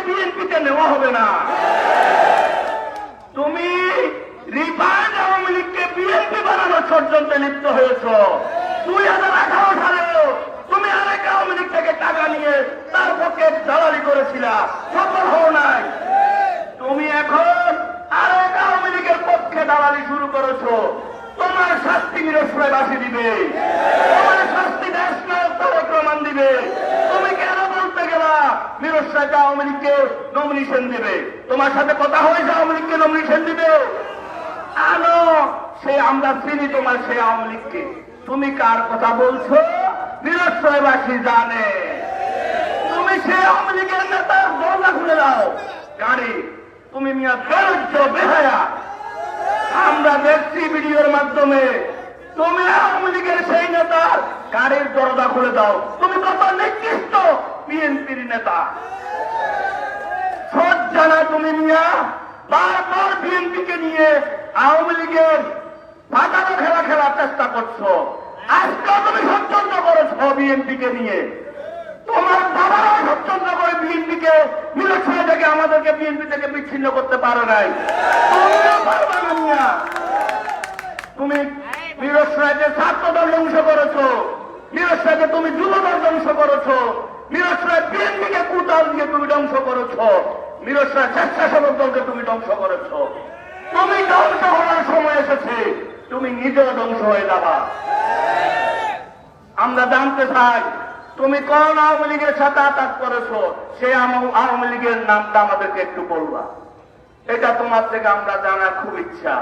বিএনপিতে নেওয়া হবে না। তুমি রিফাইন্ড আওয়ামী লীগকে বিএনপি বানানোর ষড়যন্ত্রে লিপ্ত হয়েছ। 2018 সালেও তুমি আরেক আওয়ামী লীগ থেকে টাকা নিয়ে তার পক্ষে দালালি করেছিলা, সফল হও নাই। তুমি এখন আরেক আওয়ামী লীগের পক্ষে দালালি শুরু করেছো। তোমার শাস্তি মিরসরাইবাসী দিবে, তোমার শাস্তি দেশ নায়ক তারেক রহমান দিবে। তুমি কেন বলতে গেলা মিরসরাইতে আওয়ামী লীগকে নমিনেশন দিবে? তোমার সাথে কথা হয়েছে আওয়ামী লীগকে নমিনেশন দিবে? আনো, সে আমরা চিনি তোমার সেই আওয়ামী লীগকে। তুমি কার কথা বলছো মিরসরাইবাসী জানে। তুমি সেই আওয়ামী লীগের নেতার দরজা খুলে দাও গাড়ি। তুমি মিয়া বেরোচ্ছ বেহায়া, আমরা দেখছি ভিডিওর মাধ্যমে। তুমি আওয়ামী লীগের সেই নেতার গাড়ির দরজা খুলে দাও। তুমি কত নিকৃষ্ট বিএনপির নেতা, সব জানা। তুমি মিয়া বারবার বিএনপিকে নিয়ে আওয়ামী লীগের ফাটানো খেলা খেলার চেষ্টা করছো। আজকে তুমি ষড়যন্ত্র করেছো বিএনপিকে নিয়ে। তোমার বাবারাও ষড়যন্ত্র করে বিএনপিকে মিরসরাই থেকে আমাদেরকে বিএনপি থেকে বিচ্ছিন্ন করতে পারো নাই। তুমিও পারবে না মিয়া। তুমি মিরসরাইতে ছাত্রদল ধ্বংস করেছো, মিরসরাইতে তুমি যুবদল ধ্বংস করেছো, মিরসরাই বিএনপিকে কুতাল দিয়ে তুমি ধ্বংস করেছো, মিরসরাই স্বেচ্ছাসেবক দলকে তুমি ধ্বংস করেছো। তুমি ধ্বংস হওয়ার সময় এসেছে, তুমি নিজেও ধ্বংস হয়ে যাবা। আমরা জানতে চাই তুমি কোন আওয়ামী লীগের সাথে আঘাত করেছো, সেই আওয়ামী লীগের নামটা আমাদেরকে একটু বলবা। এটা তোমার থেকে আমরা জানার খুব ইচ্ছা।